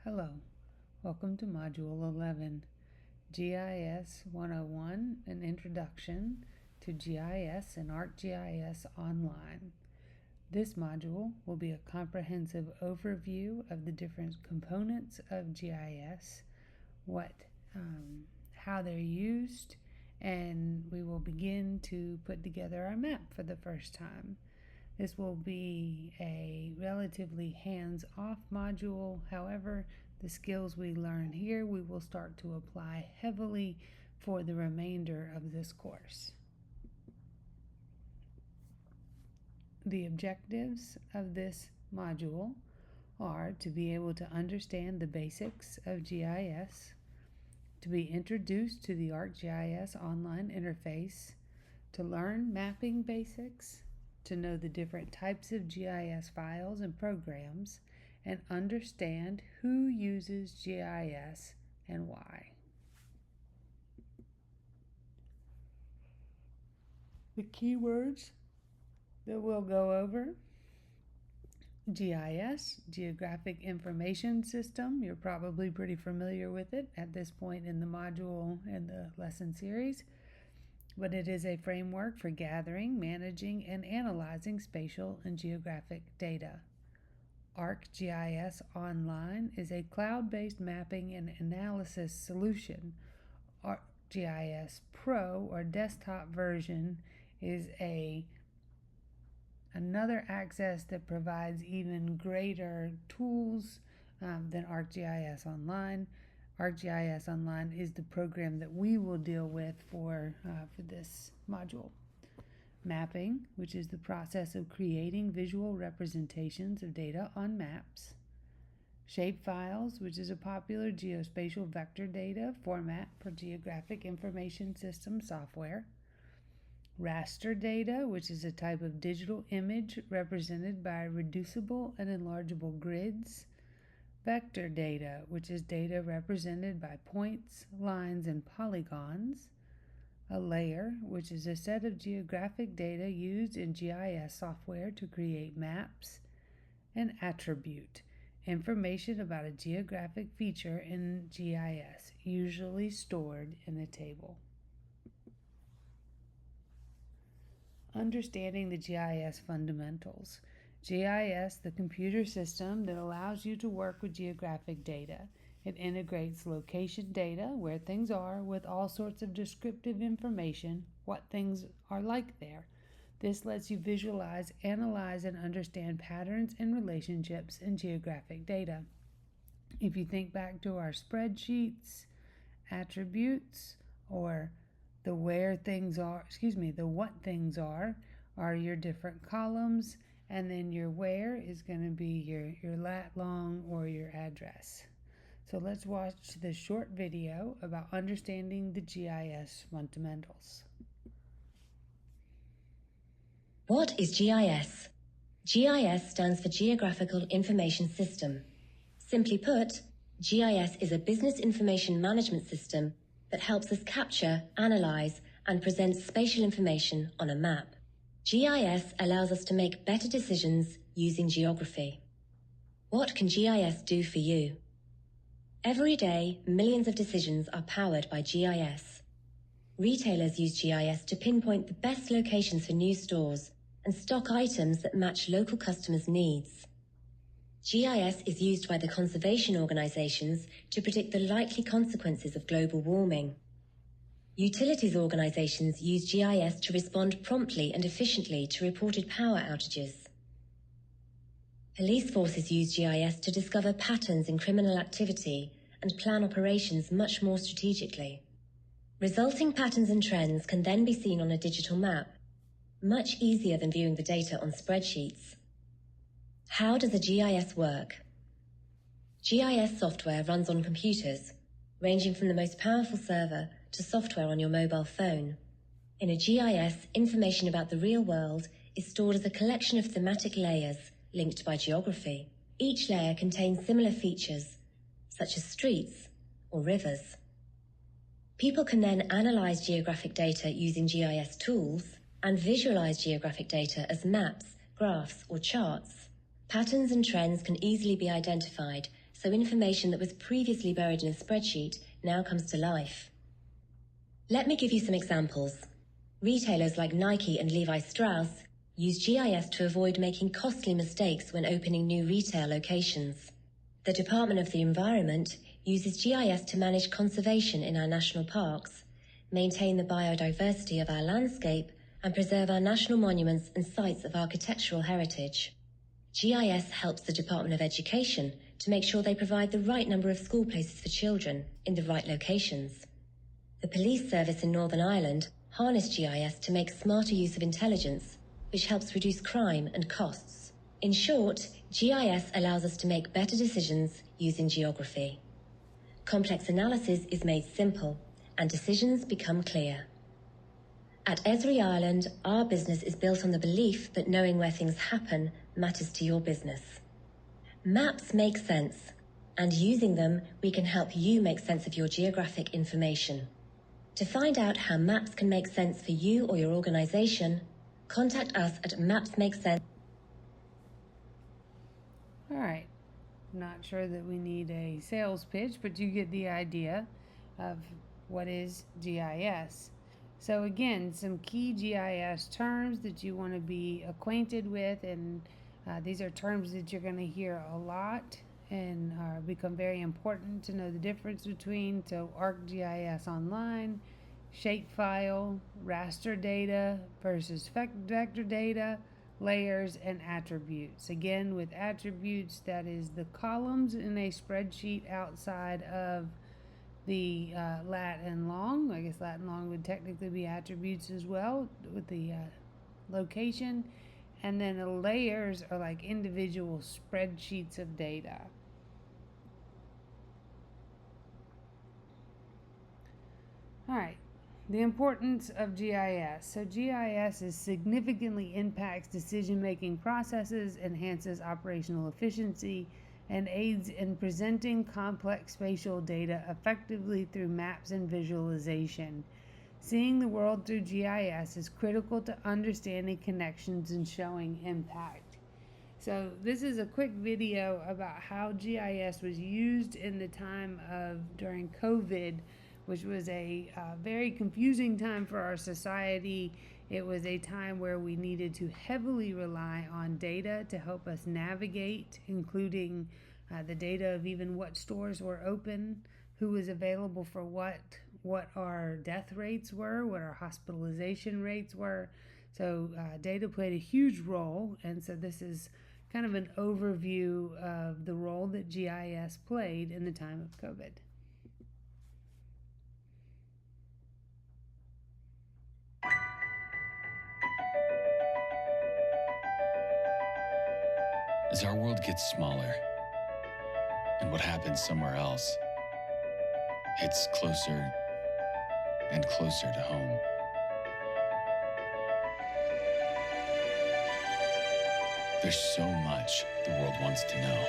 Hello, welcome to Module 11, GIS 101, an introduction to GIS and ArcGIS online. This module will be a comprehensive overview of the different components of GIS, how they're used, and we will begin to put together our map for the first time. This will be a relatively hands-off module. However, the skills we learn here we will start to apply heavily for the remainder of this course. The objectives of this module are to be able to understand the basics of GIS, to be introduced to the ArcGIS online interface, to learn mapping basics, to know the different types of GIS files and programs, and understand who uses GIS and why. The keywords that we'll go over: GIS, Geographic Information System. You're probably pretty familiar with it at this point in the module and the lesson series, but it is a framework for gathering, managing, and analyzing spatial and geographic data. ArcGIS Online is a cloud-based mapping and analysis solution. ArcGIS Pro, or desktop version, is another access that provides even greater tools than ArcGIS Online. ArcGIS Online is the program that we will deal with for this module. Mapping, which is the process of creating visual representations of data on maps. Shapefiles, which is a popular geospatial vector data format for geographic information system software. Raster data, which is a type of digital image represented by reducible and enlargeable grids. Vector data, which is data represented by points, lines, and polygons. A layer, which is a set of geographic data used in GIS software to create maps. An attribute, information about a geographic feature in GIS, usually stored in a table. Understanding the GIS fundamentals. GIS, the computer system that allows you to work with geographic data. It integrates location data, where things are, with all sorts of descriptive information, what things are like there. This lets you visualize, analyze, and understand patterns and relationships in geographic data. If you think back to our spreadsheets, attributes, or the what things are your different columns, and then your where is going to be your lat long or your address. So let's watch this short video about understanding the GIS fundamentals. What is GIS? GIS stands for Geographical Information System. Simply put, GIS is a business information management system that helps us capture, analyze, and present spatial information on a map. GIS allows us to make better decisions using geography. What can GIS do for you? Every day, millions of decisions are powered by GIS. Retailers use GIS to pinpoint the best locations for new stores and stock items that match local customers' needs. GIS is used by the conservation organizations to predict the likely consequences of global warming. Utilities organizations use GIS to respond promptly and efficiently to reported power outages. Police forces use GIS to discover patterns in criminal activity and plan operations much more strategically. Resulting patterns and trends can then be seen on a digital map, much easier than viewing the data on spreadsheets. How does a GIS work? GIS software runs on computers, ranging from the most powerful server to software on your mobile phone. In a GIS, information about the real world is stored as a collection of thematic layers linked by geography. Each layer contains similar features, such as streets or rivers. People can then analyze geographic data using GIS tools and visualize geographic data as maps, graphs, or charts. Patterns and trends can easily be identified, so information that was previously buried in a spreadsheet now comes to life. Let me give you some examples. Retailers like Nike and Levi Strauss use GIS to avoid making costly mistakes when opening new retail locations. The Department of the Environment uses GIS to manage conservation in our national parks, maintain the biodiversity of our landscape, and preserve our national monuments and sites of architectural heritage. GIS helps the Department of Education to make sure they provide the right number of school places for children in the right locations. The police service in Northern Ireland harness GIS to make smarter use of intelligence, which helps reduce crime and costs. In short, GIS allows us to make better decisions using geography. Complex analysis is made simple, and decisions become clear. At ESRI Ireland, our business is built on the belief that knowing where things happen matters to your business. Maps make sense, and using them, we can help you make sense of your geographic information. To find out how maps can make sense for you or your organization, contact us at mapsmakesense. All right. Not sure that we need a sales pitch, but you get the idea of what is GIS. So again, some key GIS terms that you want to be acquainted with, and these are terms that you're going to hear a lot and become very important to know the difference between. So ArcGIS Online, shapefile, raster data versus vector data, layers, and attributes. Again, with attributes, that is the columns in a spreadsheet outside of the lat and long. I guess lat and long would technically be attributes as well with the location. And then the layers are like individual spreadsheets of data. All right, the importance of GIS. So GIS significantly impacts decision-making processes, enhances operational efficiency, and aids in presenting complex spatial data effectively through maps and visualization. Seeing the world through GIS is critical to understanding connections and showing impact. So this is a quick video about how GIS was used in the time of during COVID, which was a very confusing time for our society. It was a time where we needed to heavily rely on data to help us navigate, including the data of even what stores were open, who was available for what our death rates were, what our hospitalization rates were. So data played a huge role, and so this is kind of an overview of the role that GIS played in the time of COVID. As our world gets smaller, and what happens somewhere else hits closer and closer to home. There's so much the world wants to know.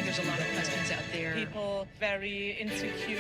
There's a lot of questions out there. People very insecure.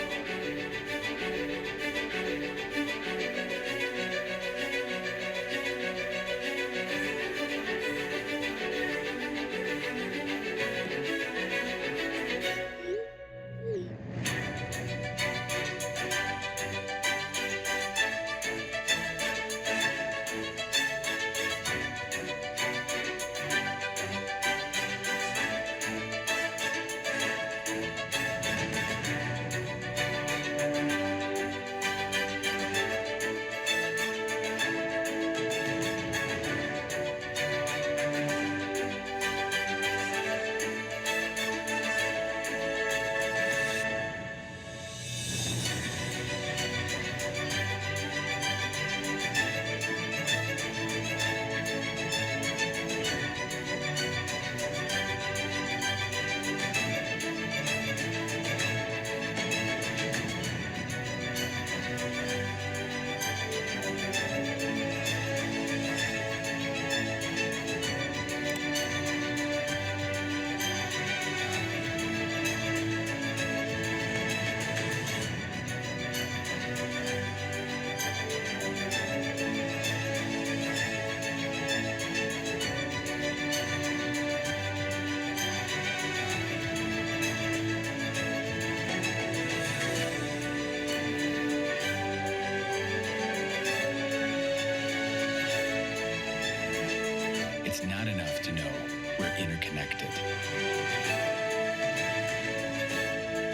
It's not enough to know we're interconnected.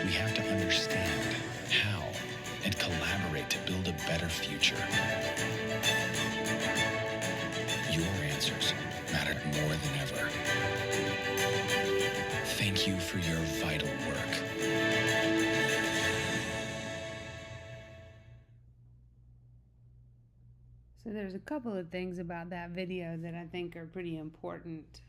We have to understand how and collaborate to build a better future. Your answers matter more than ever. Thank you for your vital work. So there's a couple of things about that video that I think are pretty important.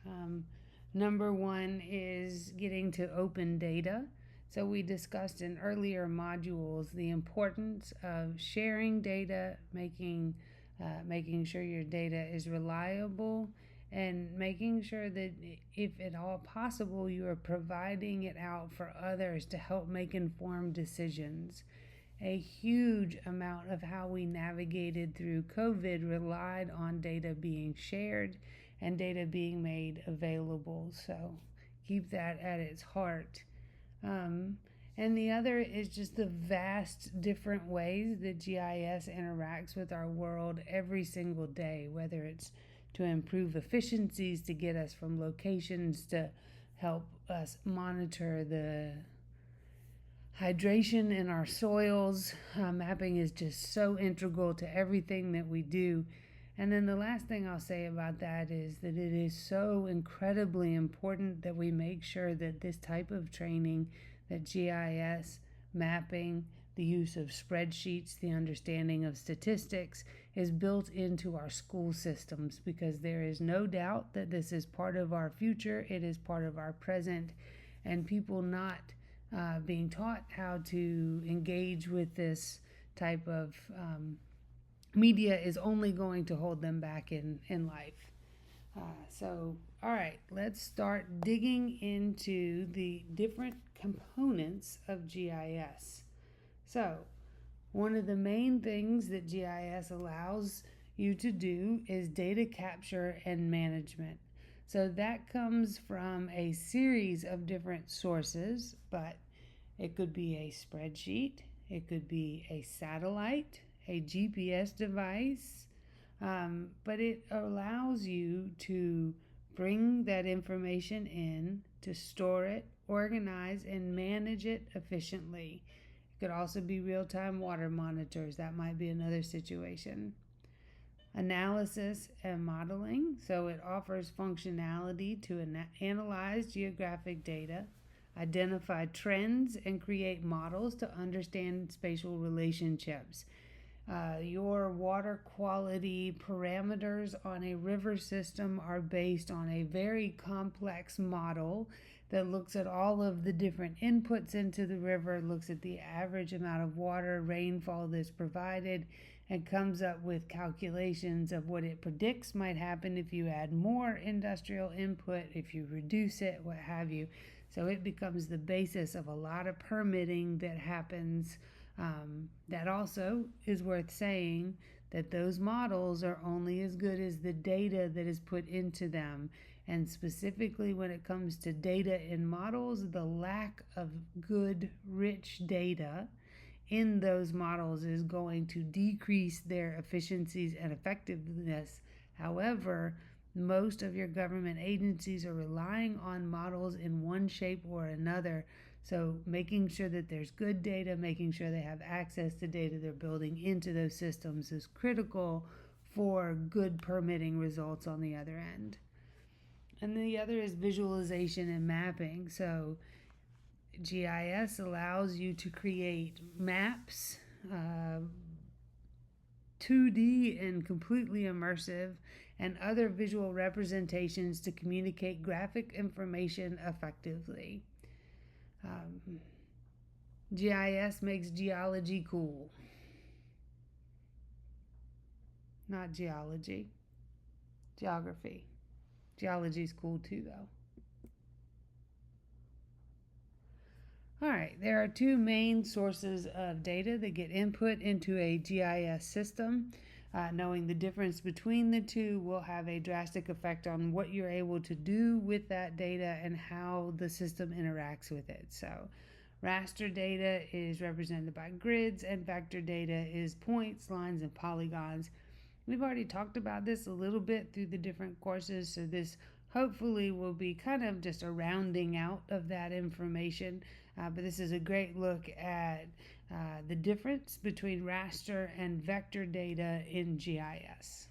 Number one is getting to open data. So we discussed in earlier modules the importance of sharing data, making sure your data is reliable, and making sure that if at all possible you are providing it out for others to help make informed decisions. A huge amount of how we navigated through COVID relied on data being shared and data being made available. So keep that at its heart. And the other is just the vast different ways that GIS interacts with our world every single day, whether it's to improve efficiencies, to get us from locations, to help us monitor the hydration in our soils. Mapping is just so integral to everything that we do. And then the last thing I'll say about that is that it is so incredibly important that we make sure that this type of training, that GIS, mapping, the use of spreadsheets, the understanding of statistics, is built into our school systems, because there is no doubt that this is part of our future, it is part of our present, and people not being taught how to engage with this type of media is only going to hold them back in life. So, all right, let's start digging into the different components of GIS. So, one of the main things that GIS allows you to do is data capture and management. So that comes from a series of different sources, but it could be a spreadsheet, it could be a satellite, a GPS device, but it allows you to bring that information in, to store it, organize, and manage it efficiently. It could also be real-time water monitors. That might be another situation. Analysis and modeling. So it offers functionality to analyze geographic data, identify trends, and create models to understand spatial relationships. Your water quality parameters on a river system are based on a very complex model that looks at all of the different inputs into the river, looks at the average amount of water, rainfall that's provided, and comes up with calculations of what it predicts might happen if you add more industrial input, if you reduce it, what have you. So it becomes the basis of a lot of permitting that happens. That also is worth saying that those models are only as good as the data that is put into them. And specifically when it comes to data in models, the lack of good, rich data in those models is going to decrease their efficiencies and effectiveness. However, most of your government agencies are relying on models in one shape or another. So making sure that there's good data, making sure they have access to data they're building into those systems is critical for good permitting results on the other end. And the other is visualization and mapping. So GIS allows you to create maps, 2D and completely immersive, and other visual representations to communicate graphic information effectively. GIS makes geology cool. Not geology. Geography. Geology's cool too, though. All right, there are two main sources of data that get input into a GIS system. Knowing the difference between the two will have a drastic effect on what you're able to do with that data and how the system interacts with it. So raster data is represented by grids, and vector data is points, lines, and polygons. We've already talked about this a little bit through the different courses, so this hopefully will be kind of just a rounding out of that information. But this is a great look at the difference between raster and vector data in GIS.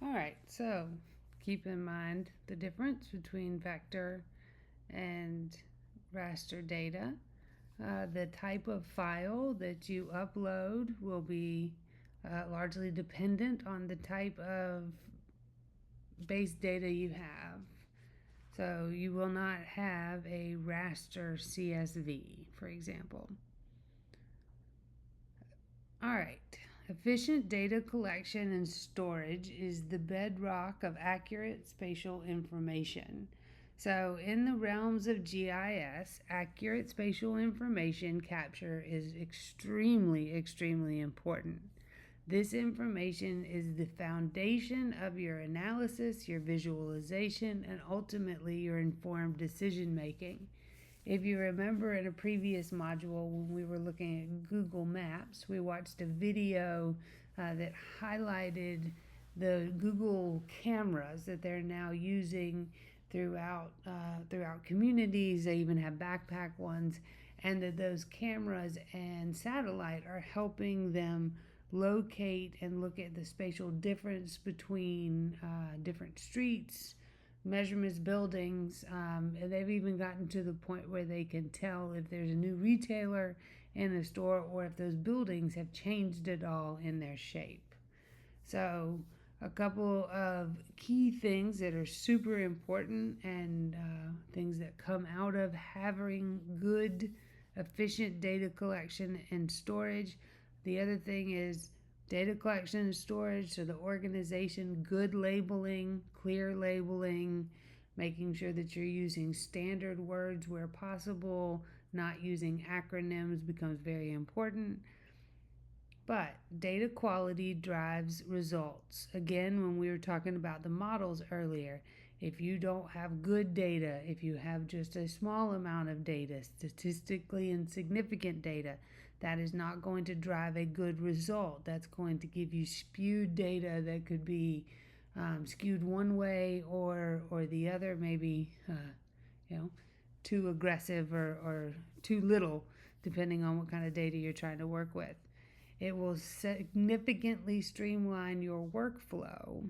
Alright, so keep in mind the difference between vector and raster data. The type of file that you upload will be largely dependent on the type of base data you have. So you will not have a raster CSV, for example. Alright. Efficient data collection and storage is the bedrock of accurate spatial information. So in the realms of GIS, accurate spatial information capture is extremely important. This information is the foundation of your analysis, your visualization, and ultimately your informed decision making. If you remember in a previous module when we were looking at Google Maps, we watched a video that highlighted the Google cameras that they're now using throughout communities. They even have backpack ones, and that those cameras and satellite are helping them locate and look at the spatial difference between different streets, measurements, buildings, and they've even gotten to the point where they can tell if there's a new retailer in a store or if those buildings have changed at all in their shape. So a couple of key things that are super important and things that come out of having good, efficient data collection and storage. The other thing is data collection and storage, so the organization, good labeling, clear labeling, making sure that you're using standard words where possible, not using acronyms becomes very important. But data quality drives results. Again, when we were talking about the models earlier, if you don't have good data, if you have just a small amount of data, statistically insignificant data, that is not going to drive a good result. That's going to give you skewed data that could be skewed one way or the other, maybe too aggressive or too little, depending on what kind of data you're trying to work with. It will significantly streamline your workflow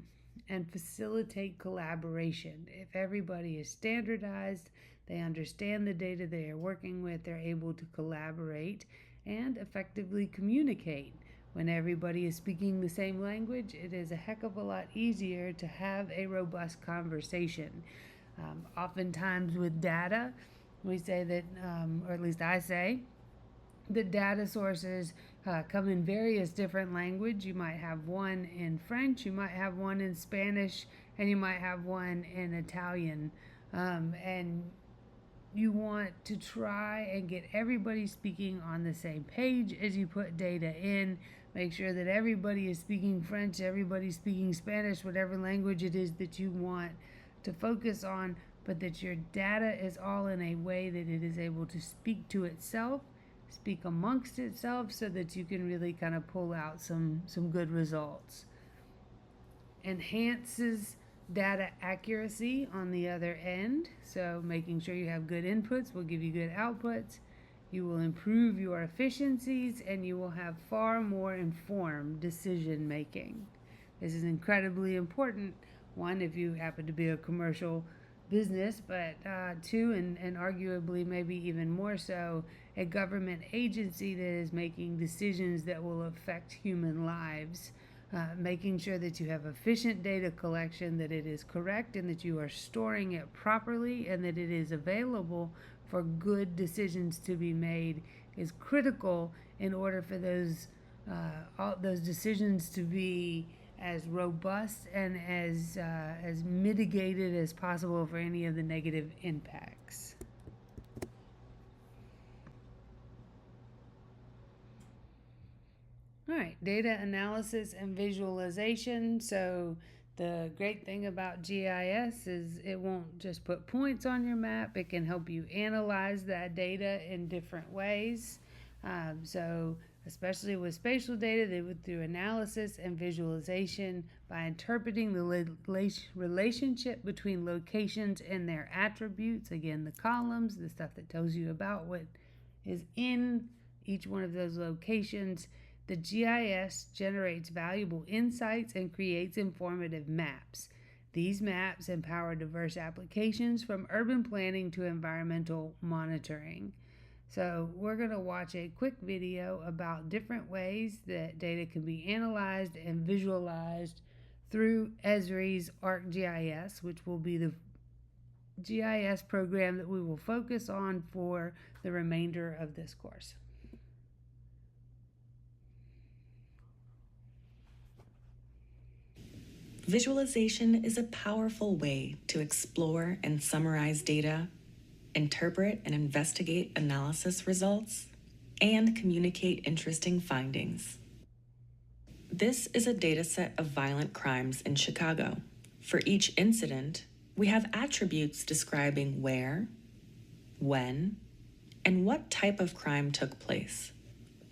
and facilitate collaboration. If everybody is standardized, they understand the data they are working with, they're able to collaborate and effectively communicate. When everybody is speaking the same language, it is a heck of a lot easier to have a robust conversation. Oftentimes with data, we say that, or at least I say, the data sources come in various different language. You might have one in French, you might have one in Spanish, and you might have one in Italian. And you want to try and get everybody speaking on the same page as you put data in. Make sure that everybody is speaking French, everybody's speaking Spanish, whatever language it is that you want to focus on, but that your data is all in a way that it is able to speak to itself, speak amongst itself, so that you can really kind of pull out some good results. Enhances data accuracy on the other end, so making sure you have good inputs will give you good outputs. You will improve your efficiencies and you will have far more informed decision making. This is incredibly important, one, if you happen to be a commercial business, but two, and arguably maybe even more so, a government agency that is making decisions that will affect human lives. Making sure that you have efficient data collection, that it is correct, and that you are storing it properly, and that it is available for good decisions to be made is critical in order for all those decisions to be as robust and as mitigated as possible for any of the negative impacts. All right, data analysis and visualization. So the great thing about GIS is it won't just put points on your map. It can help you analyze that data in different ways. So especially with spatial data, they would do analysis and visualization by interpreting the relationship between locations and their attributes. Again, the columns, the stuff that tells you about what is in each one of those locations. The GIS generates valuable insights and creates informative maps. These maps empower diverse applications from urban planning to environmental monitoring. So we're going to watch a quick video about different ways that data can be analyzed and visualized through ESRI's ArcGIS, which will be the GIS program that we will focus on for the remainder of this course. Visualization is a powerful way to explore and summarize data, interpret and investigate analysis results, and communicate interesting findings. This is a dataset of violent crimes in Chicago. For each incident, we have attributes describing where, when, and what type of crime took place.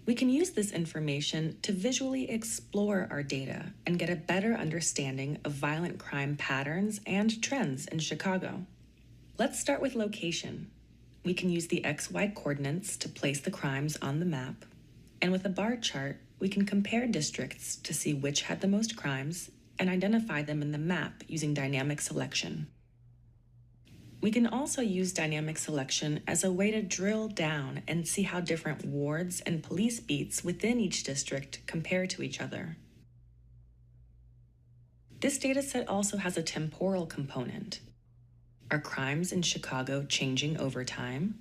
We can use this information to visually explore our data and get a better understanding of violent crime patterns and trends in Chicago. Let's start with location. We can use the XY coordinates to place the crimes on the map, and with a bar chart, we can compare districts to see which had the most crimes and identify them in the map using dynamic selection. We can also use dynamic selection as a way to drill down and see how different wards and police beats within each district compare to each other. This dataset also has a temporal component. Are crimes in Chicago changing over time?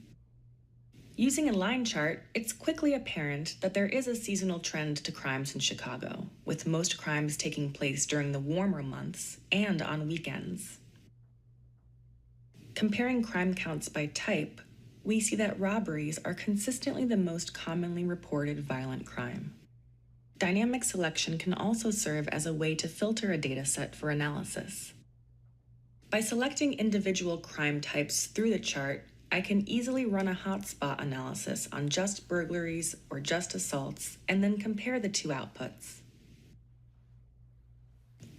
Using a line chart, it's quickly apparent that there is a seasonal trend to crimes in Chicago, with most crimes taking place during the warmer months and on weekends. Comparing crime counts by type, we see that robberies are consistently the most commonly reported violent crime. Dynamic selection can also serve as a way to filter a dataset for analysis. By selecting individual crime types through the chart, I can easily run a hotspot analysis on just burglaries or just assaults and then compare the two outputs.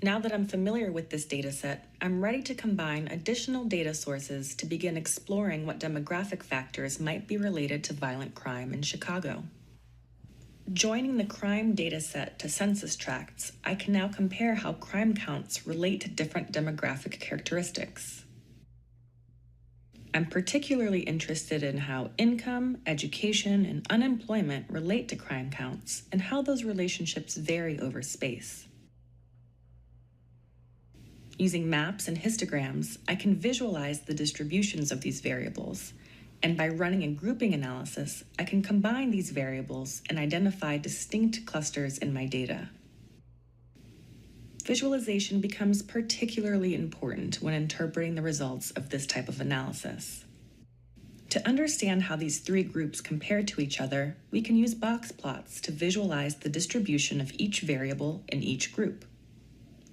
Now that I'm familiar with this dataset, I'm ready to combine additional data sources to begin exploring what demographic factors might be related to violent crime in Chicago. Joining the crime dataset to census tracts, I can now compare how crime counts relate to different demographic characteristics. I'm particularly interested in how income, education, and unemployment relate to crime counts and how those relationships vary over space. Using maps and histograms, I can visualize the distributions of these variables, and by running a grouping analysis, I can combine these variables and identify distinct clusters in my data. Visualization becomes particularly important when interpreting the results of this type of analysis. To understand how these three groups compare to each other, we can use box plots to visualize the distribution of each variable in each group.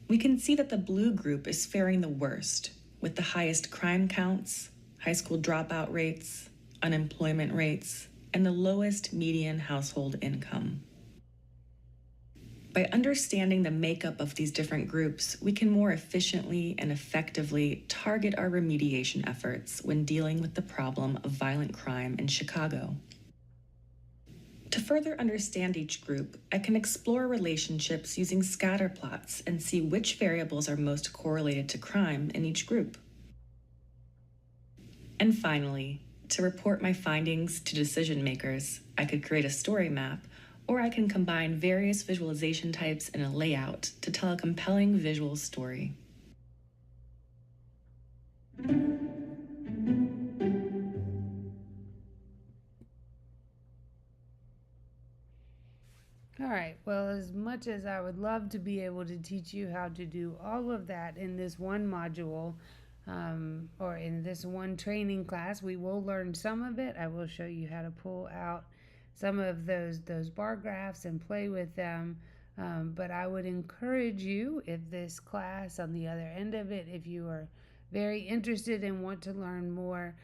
We can see that the blue group is faring the worst, with the highest crime counts, high school dropout rates, unemployment rates, and the lowest median household income. By understanding the makeup of these different groups, we can more efficiently and effectively target our remediation efforts when dealing with the problem of violent crime in Chicago. To further understand each group, I can explore relationships using scatter plots and see which variables are most correlated to crime in each group. And finally, to report my findings to decision makers, I could create a story map, or I can combine various visualization types in a layout to tell a compelling visual story. All right, well, as much as I would love to be able to teach you how to do all of that in this one module, or in this one training class, we will learn some of it. I will show you how to pull out some of those bar graphs and play with them. But I would encourage you, if this class on the other end of it, if you are very interested and want to learn more,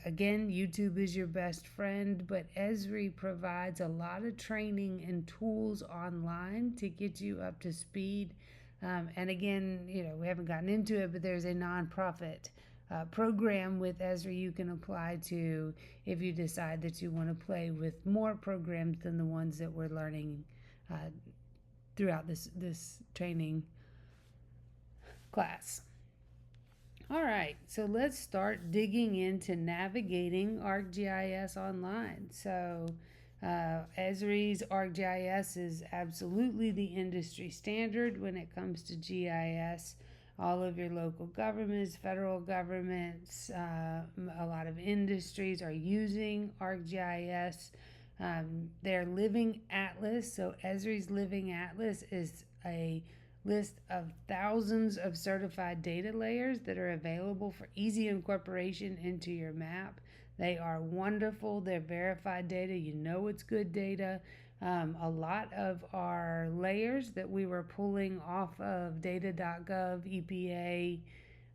again, YouTube is your best friend, but ESRI provides a lot of training and tools online to get you up to speed. And again, we haven't gotten into it, but there's a nonprofit program with ESRI you can apply to if you decide that you want to play with more programs than the ones that we're learning throughout this training class. All right, so let's start digging into navigating ArcGIS online. So ESRI's ArcGIS is absolutely the industry standard when it comes to GIS. All of your local governments, federal governments, a lot of industries are using ArcGIS. Their Living Atlas, so ESRI's Living Atlas is a list of thousands of certified data layers that are available for easy incorporation into your map. They are wonderful. They're verified data. You know it's good data. A lot of our layers that we were pulling off of data.gov, EPA,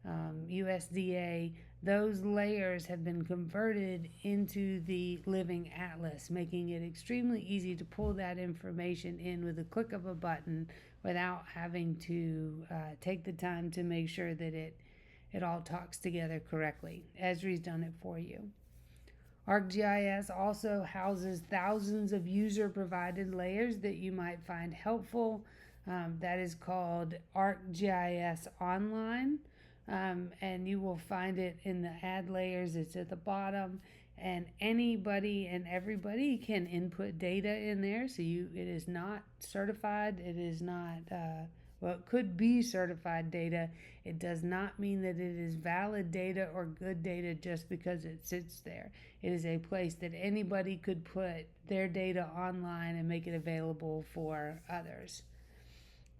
USDA, those layers have been converted into the Living Atlas, making it extremely easy to pull that information in with a click of a button without having to take the time to make sure that it all talks together correctly. ESRI's done it for you. ArcGIS also houses thousands of user-provided layers that you might find helpful. That is called ArcGIS Online, and you will find it in the Add Layers. It's at the bottom, and anybody and everybody can input data in there. So it is not certified. It is not, well, it could be certified data. It does not mean that it is valid data or good data just because it sits there. It is a place that anybody could put their data online and make it available for others.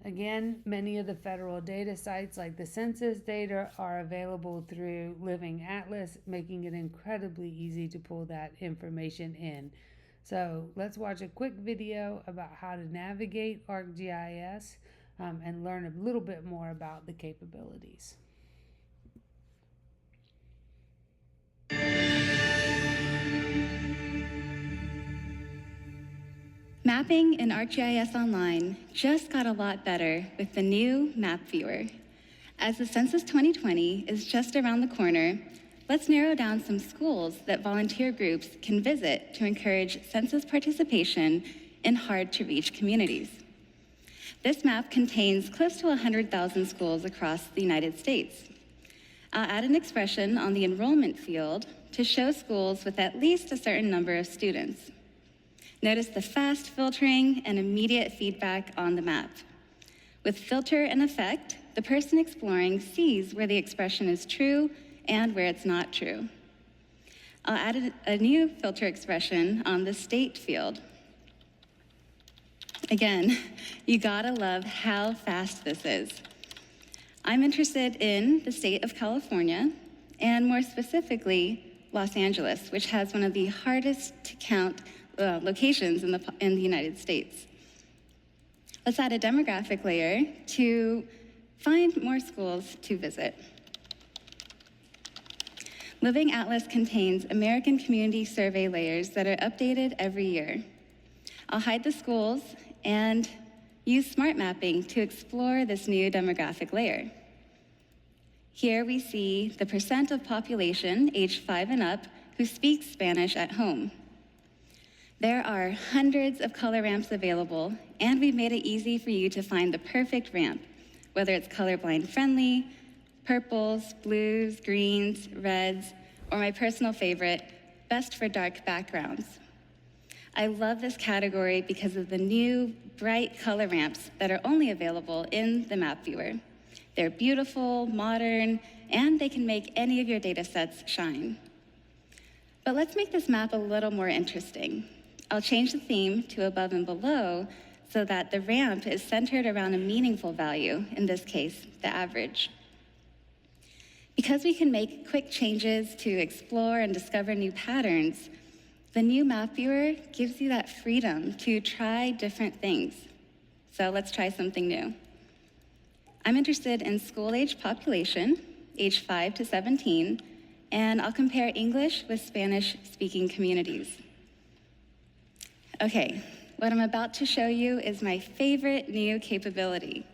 Again, many of the federal data sites like the census data are available through Living Atlas, making it incredibly easy to pull that information in. So let's watch a quick video about how to navigate ArcGIS and learn a little bit more about the capabilities. Mapping in ArcGIS Online just got a lot better with the new Map Viewer. As the Census 2020 is just around the corner, let's narrow down some schools that volunteer groups can visit to encourage census participation in hard-to-reach communities. This map contains close to 100,000 schools across the United States. I'll add an expression on the enrollment field to show schools with at least a certain number of students. Notice the fast filtering and immediate feedback on the map. With filter and effect, the person exploring sees where the expression is true and where it's not true. I'll add a new filter expression on the state field. Again, you gotta love how fast this is. I'm interested in the state of California, and more specifically, Los Angeles, which has one of the hardest to count locations in the United States. Let's add a demographic layer to find more schools to visit. Living Atlas contains American Community Survey layers that are updated every year. I'll hide the schools and use smart mapping to explore this new demographic layer. Here we see the percent of population aged 5 and up who speaks Spanish at home. There are hundreds of color ramps available, and we've made it easy for you to find the perfect ramp, whether it's colorblind friendly, purples, blues, greens, reds, or my personal favorite, best for dark backgrounds. I love this category because of the new bright color ramps that are only available in the map viewer. They're beautiful, modern, and they can make any of your data sets shine. But let's make this map a little more interesting. I'll change the theme to above and below so that the ramp is centered around a meaningful value, in this case, the average. Because we can make quick changes to explore and discover new patterns, the new map viewer gives you that freedom to try different things. So let's try something new. I'm interested in school-age population, age 5 to 17, and I'll compare English with Spanish-speaking communities. Okay, what I'm about to show you is my favorite new capability,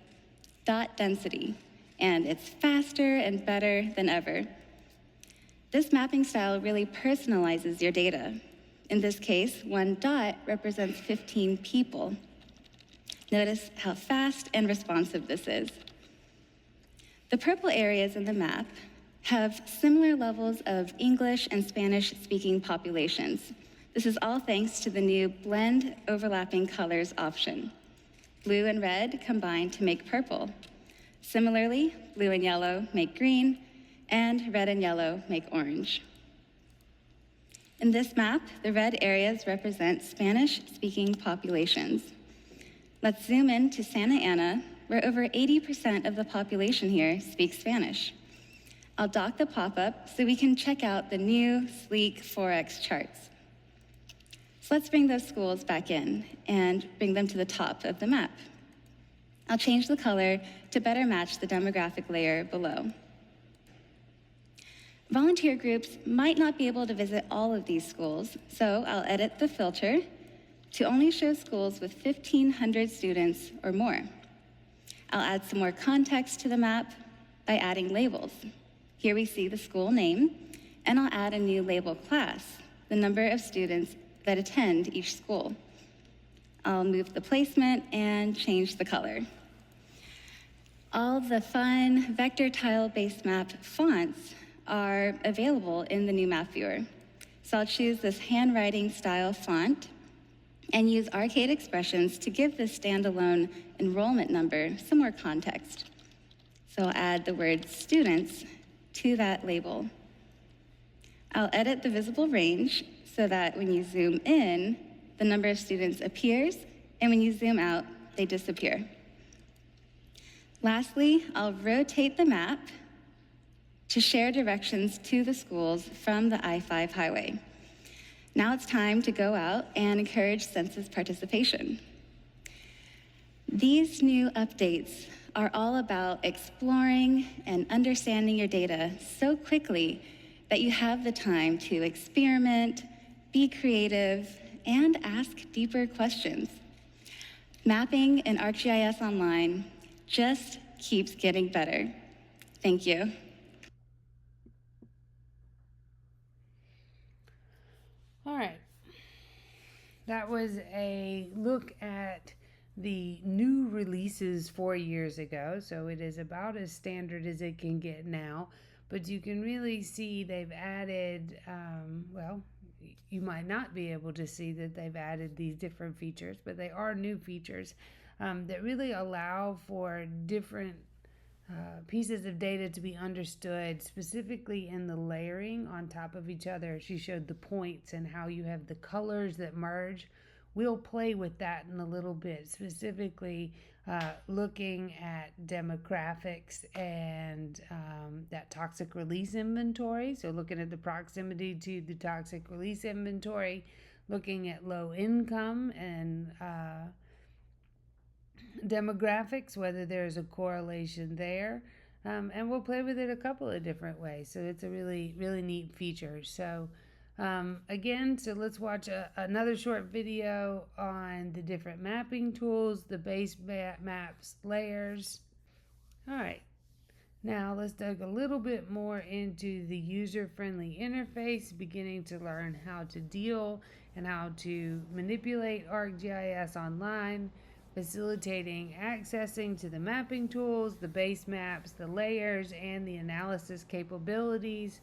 dot density, and it's faster and better than ever. This mapping style really personalizes your data. In this case, one dot represents 15 people. Notice how fast and responsive this is. The purple areas in the map have similar levels of English and Spanish-speaking populations. This is all thanks to the new blend overlapping colors option. Blue and red combine to make purple. Similarly, blue and yellow make green, and red and yellow make orange. In this map, the red areas represent Spanish-speaking populations. Let's zoom in to Santa Ana, where over 80% of the population here speaks Spanish. I'll dock the pop-up so we can check out the new, sleek 4X charts. So let's bring those schools back in and bring them to the top of the map. I'll change the color to better match the demographic layer below. Volunteer groups might not be able to visit all of these schools, so I'll edit the filter to only show schools with 1,500 students or more. I'll add some more context to the map by adding labels. Here we see the school name, and I'll add a new label class, the number of students that attend each school. I'll move the placement and change the color. All the fun vector tile-based map fonts are available in the new map viewer. So I'll choose this handwriting style font and use arcade expressions to give this standalone enrollment number some more context. So I'll add the word students to that label. I'll edit the visible range so that when you zoom in, the number of students appears, and when you zoom out, they disappear. Lastly, I'll rotate the map to share directions to the schools from the I-5 highway. Now it's time to go out and encourage census participation. These new updates are all about exploring and understanding your data so quickly that you have the time to experiment, be creative, and ask deeper questions. Mapping in ArcGIS Online just keeps getting better. Thank you. All right. That was a look at the new releases 4 years ago, so it is about as standard as it can get now, but you can really see they've added, well, you might not be able to see that they've added these different features, but they are new features that really allow for different pieces of data to be understood, specifically in the layering on top of each other. She showed the points and how you have the colors that merge. We'll play with that in a little bit, specifically looking at demographics and that toxic release inventory. So looking at the proximity to the toxic release inventory, looking at low income and demographics, whether there's a correlation there. And we'll play with it a couple of different ways. So it's a really, really neat feature. So again, so let's watch another short video on the different mapping tools, the base maps, layers. All right, now let's dig a little bit more into the user-friendly interface, beginning to learn how to deal and how to manipulate ArcGIS Online, facilitating accessing to the mapping tools, the base maps, the layers, and the analysis capabilities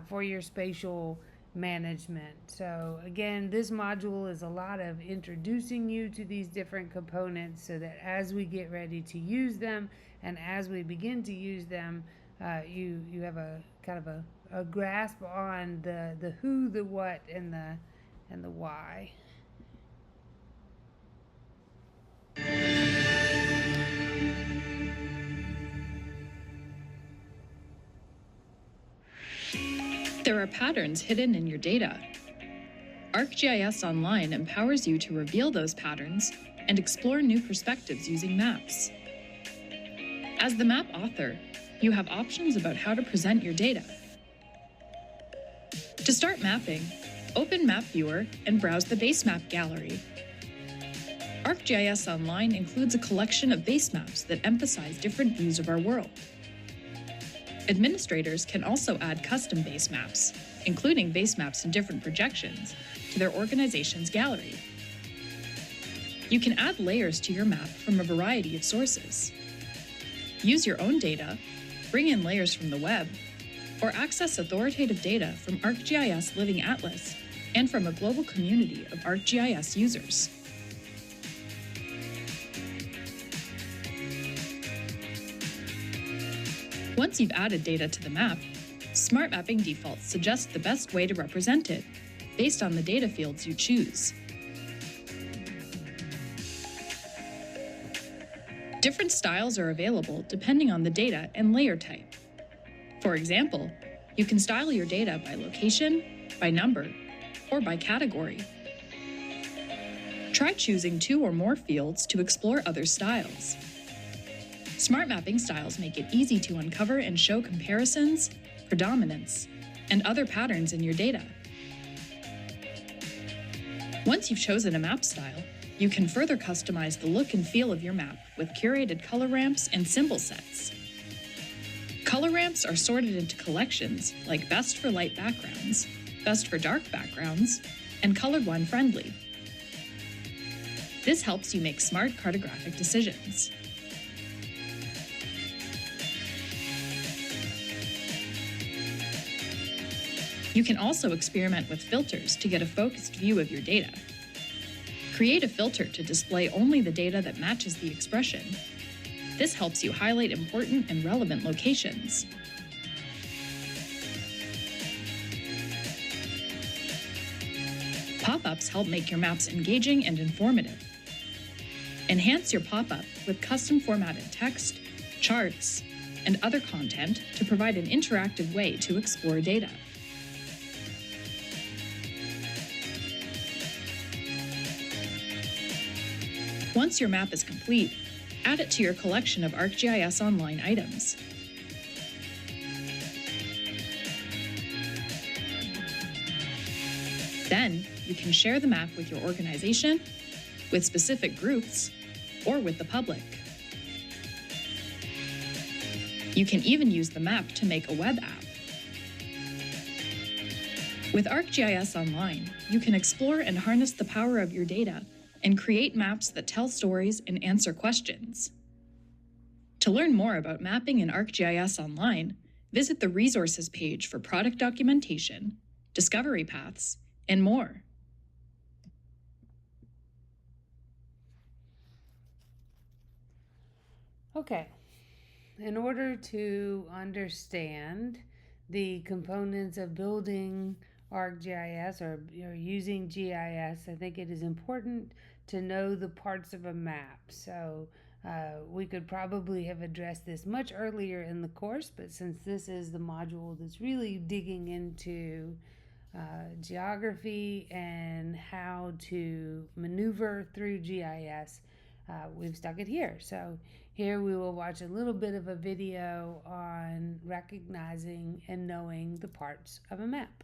for your spatial management. So again, this module is a lot of introducing you to these different components so that as we get ready to use them and as we begin to use them, you have a kind of a grasp on the who, the what, and the why. There are patterns hidden in your data. ArcGIS Online empowers you to reveal those patterns and explore new perspectives using maps. As the map author, you have options about how to present your data. To start mapping, open Map Viewer and browse the base map gallery. ArcGIS Online includes a collection of base maps that emphasize different views of our world. Administrators can also add custom base maps, including base maps in different projections, to their organization's gallery. You can add layers to your map from a variety of sources. Use your own data, bring in layers from the web, or access authoritative data from ArcGIS Living Atlas and from a global community of ArcGIS users. Once you've added data to the map, Smart Mapping defaults suggest the best way to represent it, based on the data fields you choose. Different styles are available depending on the data and layer type. For example, you can style your data by location, by number, or by category. Try choosing 2 or more fields to explore other styles. Smart Mapping styles make it easy to uncover and show comparisons, predominance, and other patterns in your data. Once you've chosen a map style, you can further customize the look and feel of your map with curated color ramps and symbol sets. Color ramps are sorted into collections like best for light backgrounds, best for dark backgrounds, and colored one friendly. This helps you make smart cartographic decisions. You can also experiment with filters to get a focused view of your data. Create a filter to display only the data that matches the expression. This helps you highlight important and relevant locations. Pop-ups help make your maps engaging and informative. Enhance your pop-up with custom formatted text, charts, and other content to provide an interactive way to explore data. Once your map is complete, add it to your collection of ArcGIS Online items. Then, you can share the map with your organization, with specific groups, or with the public. You can even use the map to make a web app. With ArcGIS Online, you can explore and harness the power of your data and create maps that tell stories and answer questions. To learn more about mapping in ArcGIS Online, visit the resources page for product documentation, discovery paths, and more. Okay, in order to understand the components of building ArcGIS or using GIS, I think it is important to know the parts of a map. So we could probably have addressed this much earlier in the course, but since this is the module that's really digging into geography and how to maneuver through GIS, we've stuck it here. So here we will watch a little bit of a video on recognizing and knowing the parts of a map.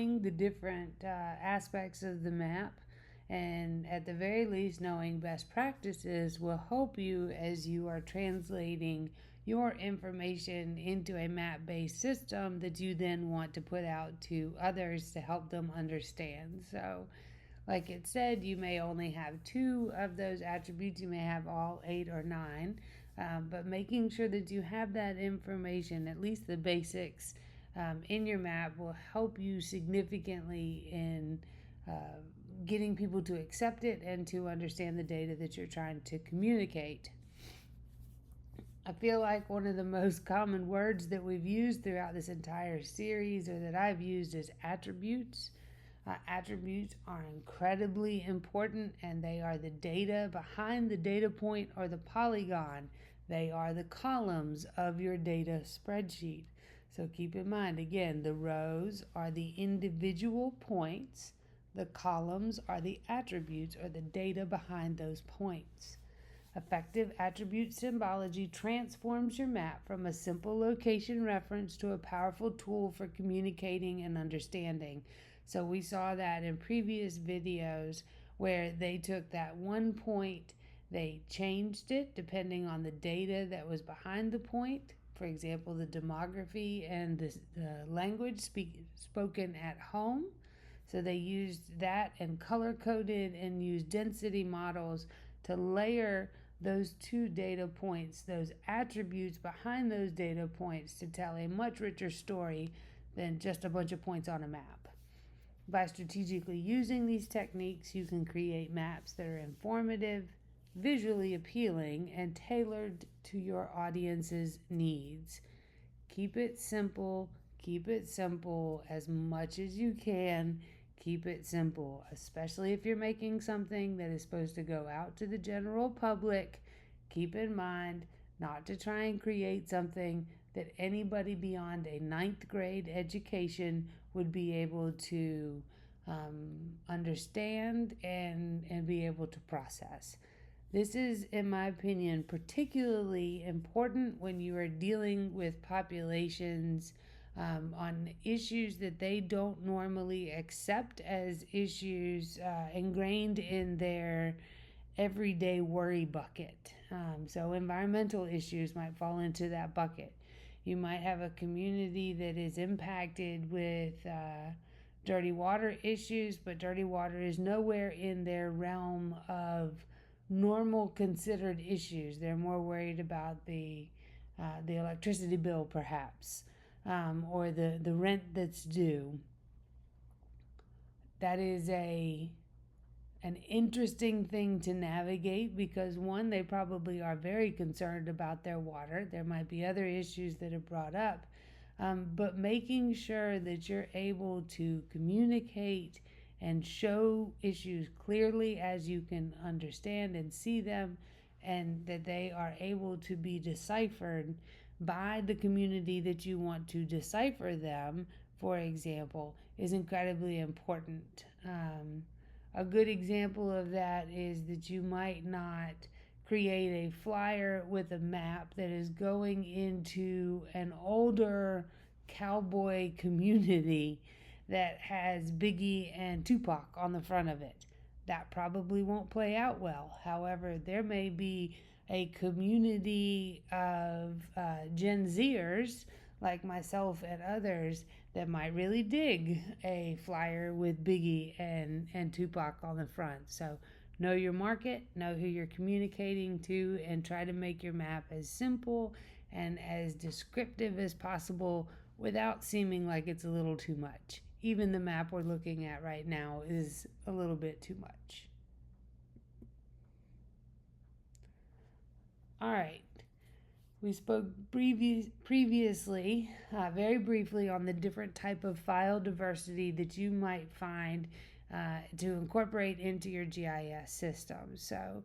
knowing the different aspects of the map, and at the very least knowing best practices, will help you as you are translating your information into a map-based system that you then want to put out to others to help them understand. So like it said, you may only have 2 of those attributes. You may have all 8 or 9, but making sure that you have that information, at least the basics, in your map will help you significantly in getting people to accept it and to understand the data that you're trying to communicate. I feel like one of the most common words that we've used throughout this entire series, or that I've used, is attributes. Attributes are incredibly important, and they are the data behind the data point or the polygon. They are the columns of your data spreadsheet. So keep in mind, again, the rows are the individual points. The columns are the attributes or the data behind those points. Effective attribute symbology transforms your map from a simple location reference to a powerful tool for communicating and understanding. So we saw that in previous videos where they took that one point, they changed it depending on the data that was behind the point. For example, the demography and the language spoken at home. So they used that and color-coded and used density models to layer those 2 data points, those attributes behind those data points, to tell a much richer story than just a bunch of points on a map. By strategically using these techniques, you can create maps that are informative, visually appealing, and tailored to your audience's needs. Keep it simple as much as you can. Keep it simple, especially if you're making something that is supposed to go out to the general public. Keep in mind not to try and create something that anybody beyond a 9th grade education would be able to understand and be able to process. This is, in my opinion, particularly important when you are dealing with populations on issues that they don't normally accept as issues ingrained in their everyday worry bucket. So environmental issues might fall into that bucket. You might have a community that is impacted with dirty water issues, but dirty water is nowhere in their realm of normal considered issues. They're more worried about the electricity bill, perhaps, or the rent that's due. That is an interesting thing to navigate because, one, they probably are very concerned about their water. There might be other issues that are brought up, but making sure that you're able to communicate and show issues clearly as you can understand and see them, and that they are able to be deciphered by the community that you want to decipher them, for example, is incredibly important. A good example of that is that you might not create a flyer with a map that is going into an older cowboy community that has Biggie and Tupac on the front of it. That probably won't play out well. However, there may be a community of Gen Zers like myself and others that might really dig a flyer with Biggie and Tupac on the front. So know your market, know who you're communicating to, and try to make your map as simple and as descriptive as possible without seeming like it's a little too much. Even the map we're looking at right now is a little bit too much. All right. We spoke previously, very briefly, on the different type of file diversity that you might find to incorporate into your GIS system. So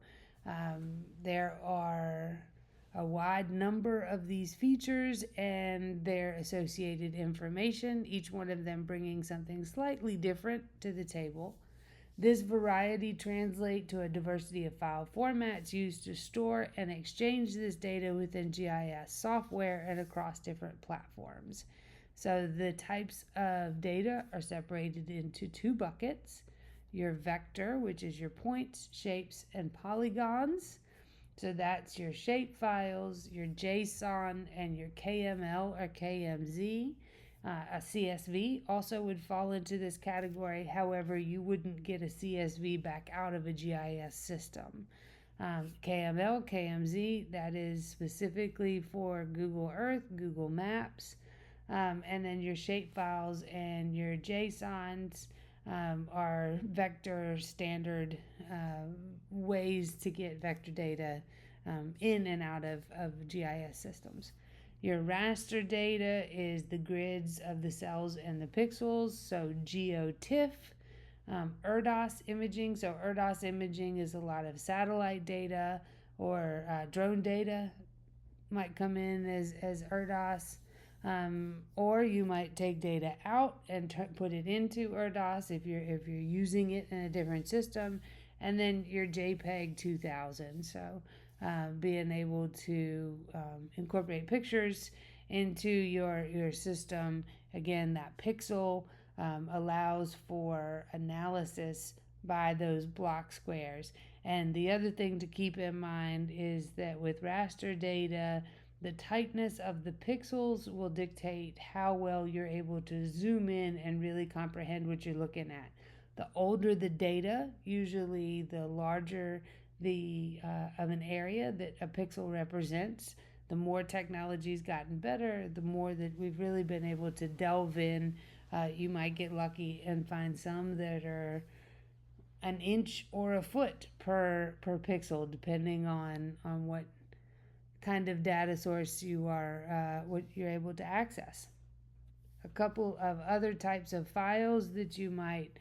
there are a wide number of these features and their associated information, each one of them bringing something slightly different to the table. This variety translates to a diversity of file formats used to store and exchange this data within GIS software and across different platforms. So the types of data are separated into two buckets: your vector, which is your points, shapes, and polygons. So that's your shape files, your JSON, and your KML or KMZ. A CSV also would fall into this category. However, you wouldn't get a CSV back out of a GIS system. KML, KMZ, that is specifically for Google Earth, Google Maps. And then your shape files and your JSONs are vector standard ways to get vector data in and out of GIS systems. Your raster data is the grids of the cells and the pixels, so GeoTIFF. ERDOS imaging, so ERDOS imaging is a lot of satellite data or drone data might come in as ERDOS. Or you might take data out and put it into ERDOS if you're using it in a different system. And then your JPEG 2000, so being able to incorporate pictures into your system. Again, that pixel allows for analysis by those block squares. And the other thing to keep in mind is that with raster data, the tightness of the pixels will dictate how well you're able to zoom in and really comprehend what you're looking at. The older the data, usually the larger the of an area that a pixel represents. The more technology's gotten better, the more that we've really been able to delve in. You might get lucky and find some that are an inch or a foot per pixel, depending on what kind of data source you are, what you're able to access. A couple of other types of files that you might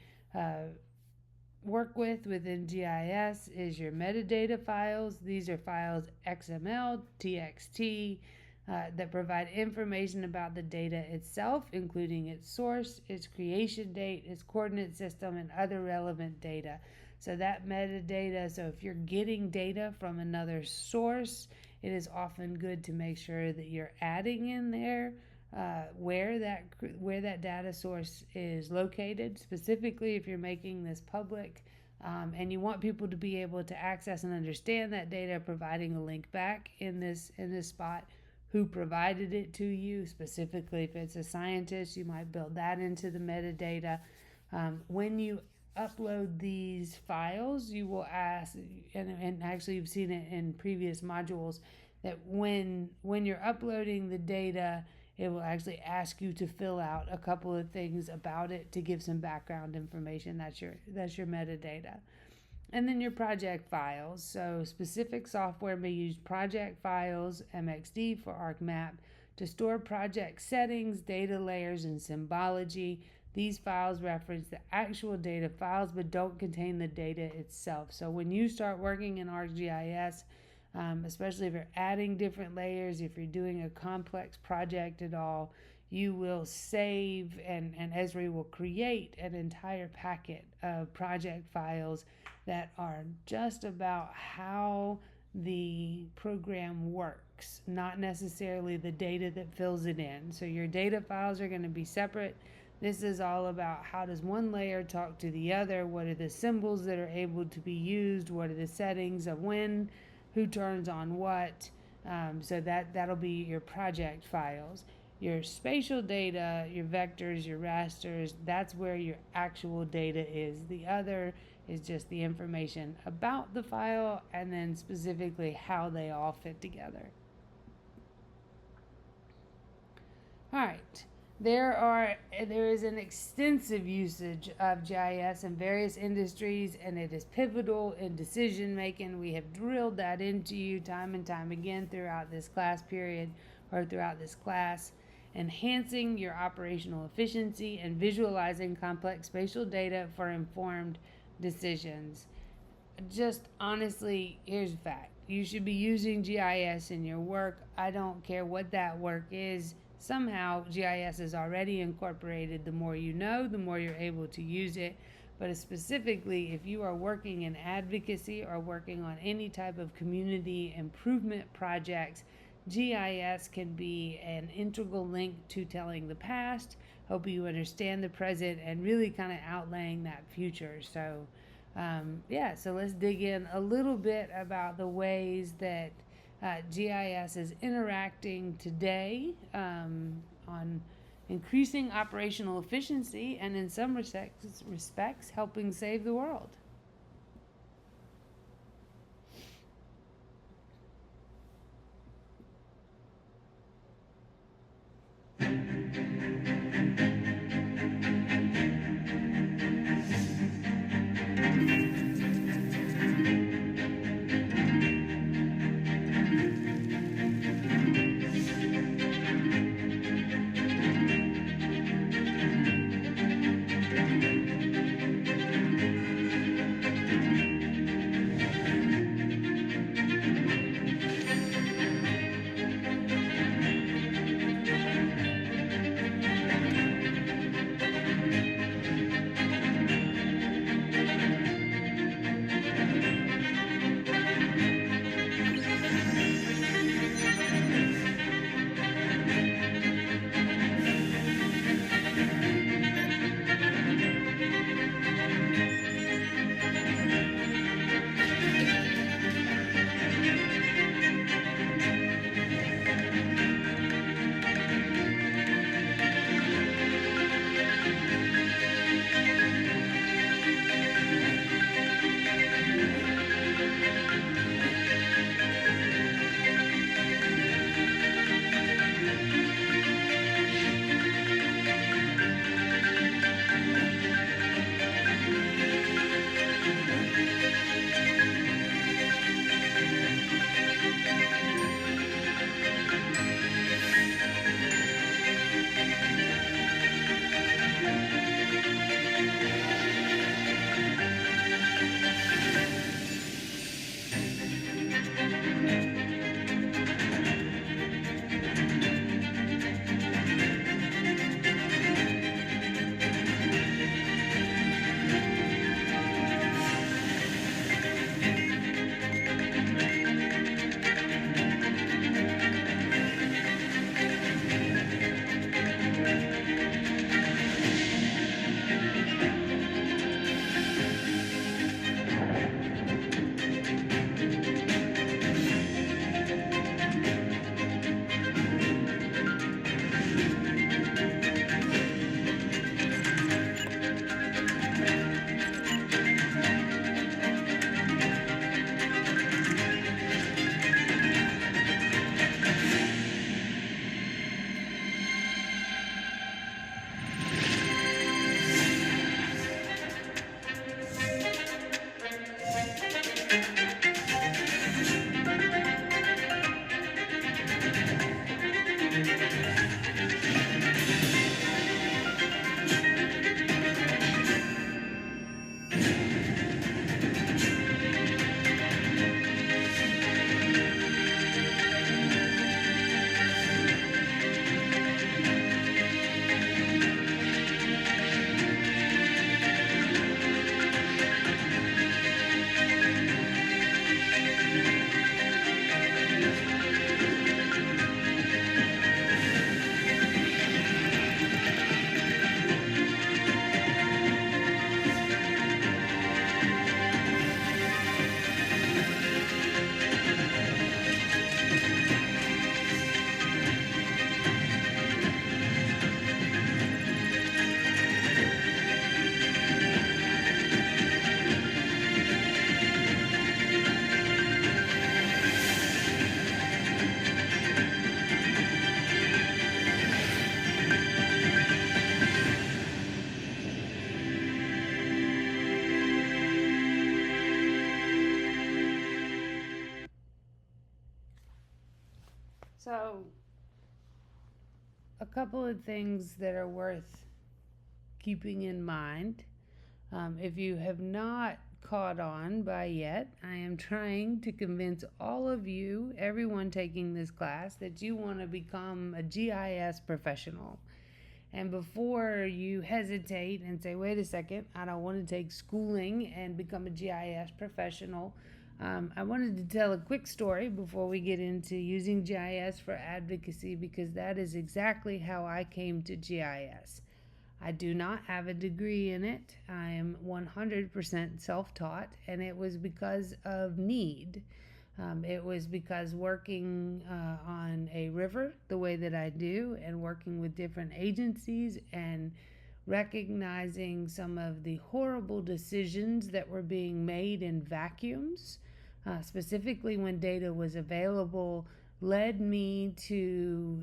work with within GIS is your metadata files. These are files XML, TXT, that provide information about the data itself, including its source, its creation date, its coordinate system, and other relevant data. So that metadata, so if you're getting data from another source, it is often good to make sure that you're adding in there where that data source is located, specifically if you're making this public and you want people to be able to access and understand that data, providing a link back in this spot, who provided it to you. Specifically, if it's a scientist, you might build that into the metadata. When you upload these files, you will ask, and actually you've seen it in previous modules, that when you're uploading the data, it will actually ask you to fill out a couple of things about it to give some background information. That's your metadata. And then your project files. So specific software may use project files, MXD for ArcMap, to store project settings, data layers, and symbology. These files reference the actual data files but don't contain the data itself. So when you start working in ArcGIS, especially if you're adding different layers, if you're doing a complex project at all, you will save and ESRI will create an entire packet of project files that are just about how the program works, not necessarily the data that fills it in. So your data files are going to be separate. This is all about how does one layer talk to the other, what are the symbols that are able to be used, what are the settings of when, who turns on what. So that'll be your project files. Your spatial data, your vectors, your rasters, that's where your actual data is. The other is just the information about the file and then specifically how they all fit together. All right. There is an extensive usage of GIS in various industries, and it is pivotal in decision making. We have drilled that into you time and time again throughout this class period or throughout this class. Enhancing your operational efficiency and visualizing complex spatial data for informed decisions. Just honestly, here's a fact. You should be using GIS in your work. I don't care what that work is. Somehow GIS is already incorporated. The more you know, the more you're able to use it. But specifically, if you are working in advocacy or working on any type of community improvement projects, GIS can be an integral link to telling the past, helping you understand the present, and really kind of outlaying that future. So, so let's dig in a little bit about the ways that GIS is interacting today on increasing operational efficiency and, in some respects, helping save the world. So, a couple of things that are worth keeping in mind. If you have not caught on by yet, I am trying to convince all of you, everyone taking this class, that you want to become a GIS professional. And before you hesitate and say, wait a second, I don't want to take schooling and become a GIS professional, I wanted to tell a quick story before we get into using GIS for advocacy, because that is exactly how I came to GIS. I do not have a degree in it. I am 100% self-taught, and it was because of need. It was because working on a river the way that I do, and working with different agencies, and recognizing some of the horrible decisions that were being made in vacuums, specifically when data was available, led me to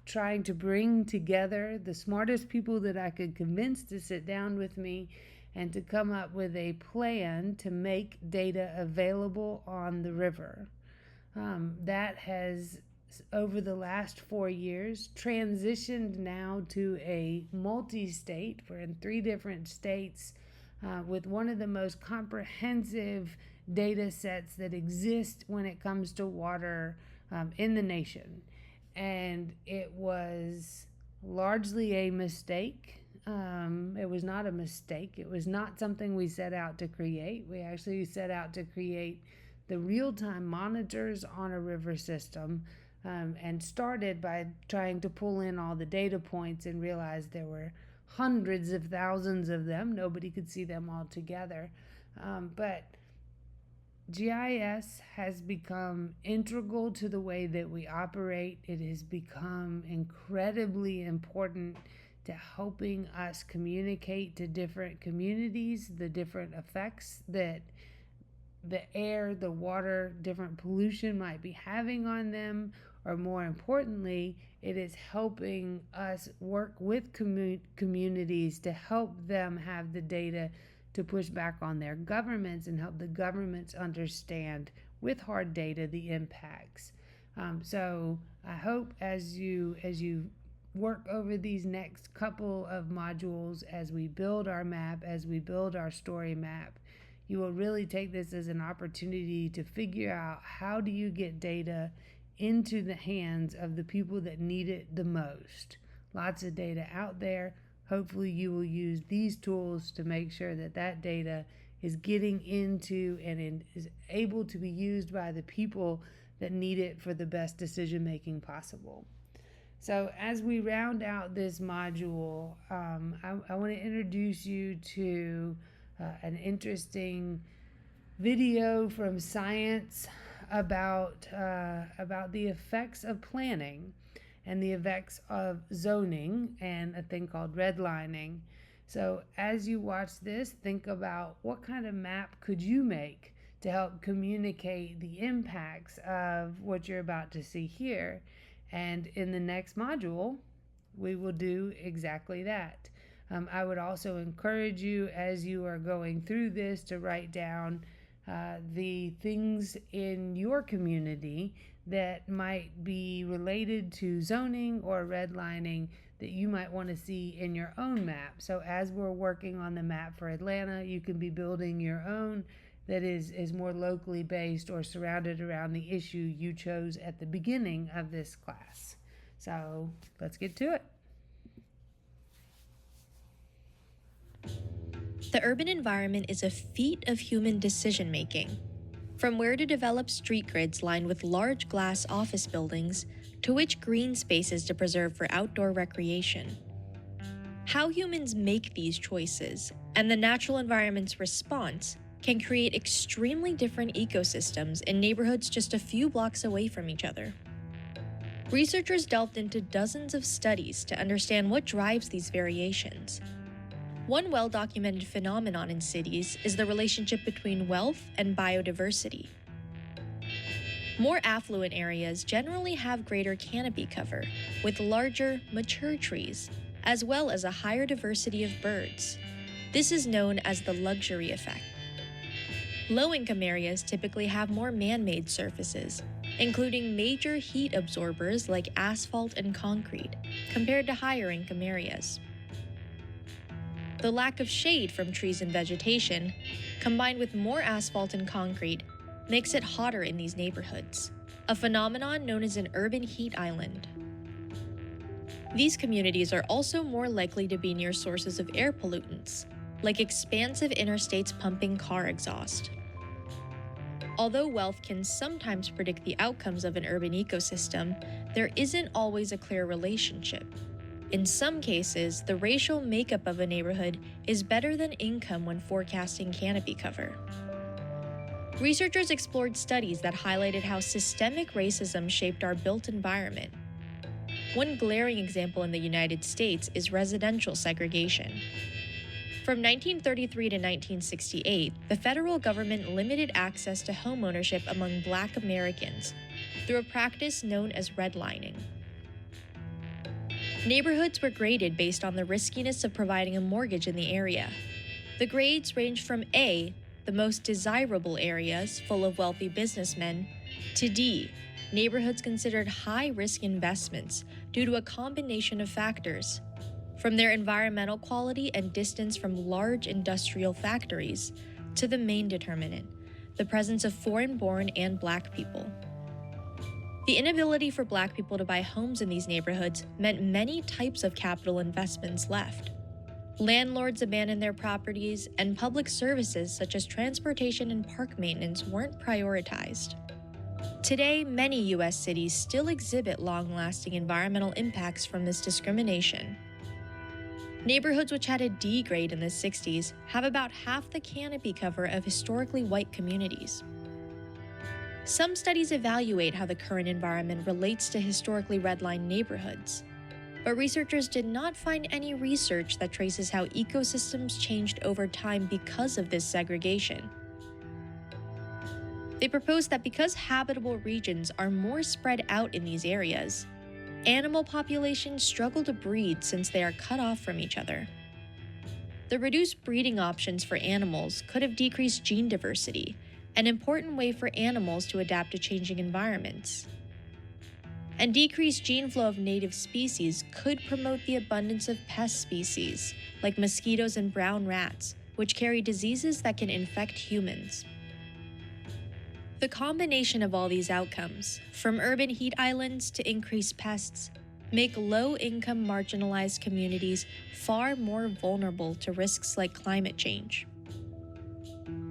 trying to bring together the smartest people that I could convince to sit down with me and to come up with a plan to make data available on the river. That has, over the last 4 years, transitioned now to a multi-state. We're in 3 different states with one of the most comprehensive data sets that exist when it comes to water in the nation. And it was largely a mistake. It was not a mistake. It was not something we set out to create. We actually set out to create the real-time monitors on a river system, and started by trying to pull in all the data points and realized there were hundreds of thousands of them. Nobody could see them all together. But GIS has become integral to the way that we operate. It has become incredibly important to helping us communicate to different communities the different effects that the air, the water, different pollution might be having on them, or more importantly, it is helping us work with communities to help them have the data to push back on their governments and help the governments understand with hard data the impacts. So I hope as you work over these next couple of modules, as we build our map, as we build our story map, you will really take this as an opportunity to figure out how do you get data into the hands of the people that need it the most. Lots of data out there. Hopefully you will use these tools to make sure that that data is getting into and is able to be used by the people that need it for the best decision making possible. So as we round out this module, I want to introduce you to an interesting video from science about the effects of planning and the effects of zoning and a thing called redlining. So as you watch this, think about what kind of map could you make to help communicate the impacts of what you're about to see here. And in the next module, we will do exactly that. I would also encourage you, as you are going through this, to write down the things in your community that might be related to zoning or redlining that you might want to see in your own map. So as we're working on the map for Atlanta, you can be building your own that is more locally based or surrounded around the issue you chose at the beginning of this class. So let's get to it. The urban environment is a feat of human decision-making. From where to develop street grids lined with large glass office buildings, to which green spaces to preserve for outdoor recreation. How humans make these choices, and the natural environment's response, can create extremely different ecosystems in neighborhoods just a few blocks away from each other. Researchers delved into dozens of studies to understand what drives these variations. One well-documented phenomenon in cities is the relationship between wealth and biodiversity. More affluent areas generally have greater canopy cover, with larger, mature trees, as well as a higher diversity of birds. This is known as the luxury effect. Low-income areas typically have more man-made surfaces, including major heat absorbers like asphalt and concrete, compared to higher-income areas. The lack of shade from trees and vegetation, combined with more asphalt and concrete, makes it hotter in these neighborhoods, a phenomenon known as an urban heat island. These communities are also more likely to be near sources of air pollutants, like expansive interstates pumping car exhaust. Although wealth can sometimes predict the outcomes of an urban ecosystem, there isn't always a clear relationship. In some cases, the racial makeup of a neighborhood is better than income when forecasting canopy cover. Researchers explored studies that highlighted how systemic racism shaped our built environment. One glaring example in the United States is residential segregation. From 1933 to 1968, the federal government limited access to homeownership among Black Americans through a practice known as redlining. Neighborhoods were graded based on the riskiness of providing a mortgage in the area. The grades ranged from A, the most desirable areas full of wealthy businessmen, to D, neighborhoods considered high-risk investments due to a combination of factors, from their environmental quality and distance from large industrial factories, to the main determinant, the presence of foreign-born and Black people. The inability for Black people to buy homes in these neighborhoods meant many types of capital investments left. Landlords abandoned their properties, and public services such as transportation and park maintenance weren't prioritized. Today, many U.S. cities still exhibit long-lasting environmental impacts from this discrimination. Neighborhoods which had a D grade in the 60s have about half the canopy cover of historically white communities. Some studies evaluate how the current environment relates to historically redlined neighborhoods, but researchers did not find any research that traces how ecosystems changed over time because of this segregation. They proposed that because habitable regions are more spread out in these areas, animal populations struggle to breed since they are cut off from each other. The reduced breeding options for animals could have decreased gene diversity, an important way for animals to adapt to changing environments. And decreased gene flow of native species could promote the abundance of pest species, like mosquitoes and brown rats, which carry diseases that can infect humans. The combination of all these outcomes, from urban heat islands to increased pests, make low-income marginalized communities far more vulnerable to risks like climate change.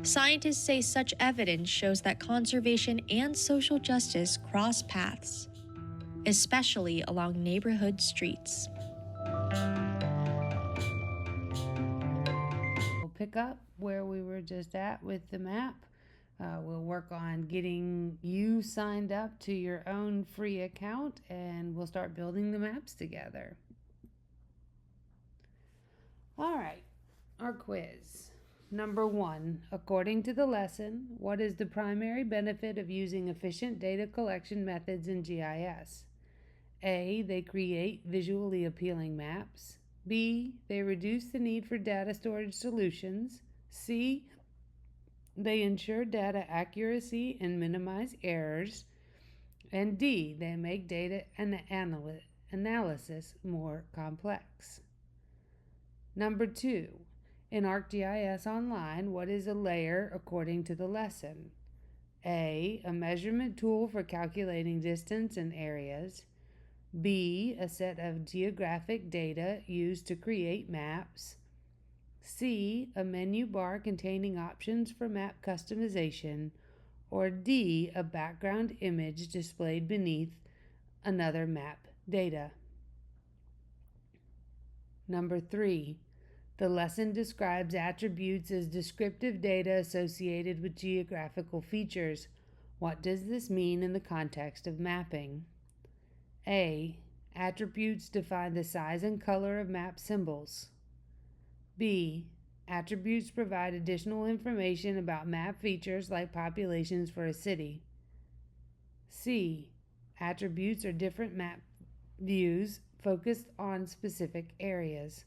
Scientists say such evidence shows that conservation and social justice cross paths, especially along neighborhood streets. We'll pick up where we were just at with the map. We'll work on getting you signed up to your own free account, and we'll start building the maps together. All right, our quiz. Number 1, according to the lesson, what is the primary benefit of using efficient data collection methods in GIS? A, they create visually appealing maps. B, they reduce the need for data storage solutions. C, they ensure data accuracy and minimize errors. And D, they make data analysis more complex. Number 2, in ArcGIS Online, what is a layer according to the lesson? A measurement tool for calculating distance and areas. B, a set of geographic data used to create maps. C, a menu bar containing options for map customization. Or D, a background image displayed beneath another map data. Number 3, the lesson describes attributes as descriptive data associated with geographical features. What does this mean in the context of mapping? A, attributes define the size and color of map symbols. B, attributes provide additional information about map features like populations for a city. C, attributes are different map views focused on specific areas.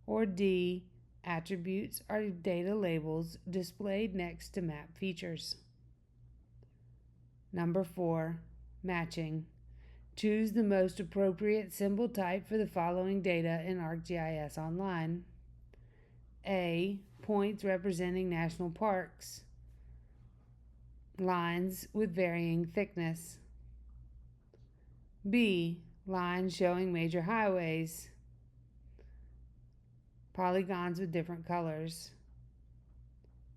Or D, attributes are data labels displayed next to map features. Number 4, matching. Choose the most appropriate symbol type for the following data in ArcGIS Online. A, points representing national parks. Lines with varying thickness. B, lines showing major highways. Polygons with different colors.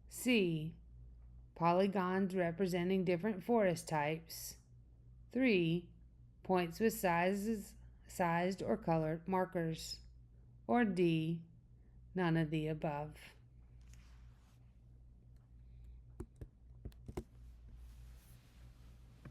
C, polygons representing different forest types. 3. Points with sized or colored markers. Or D. None of the above.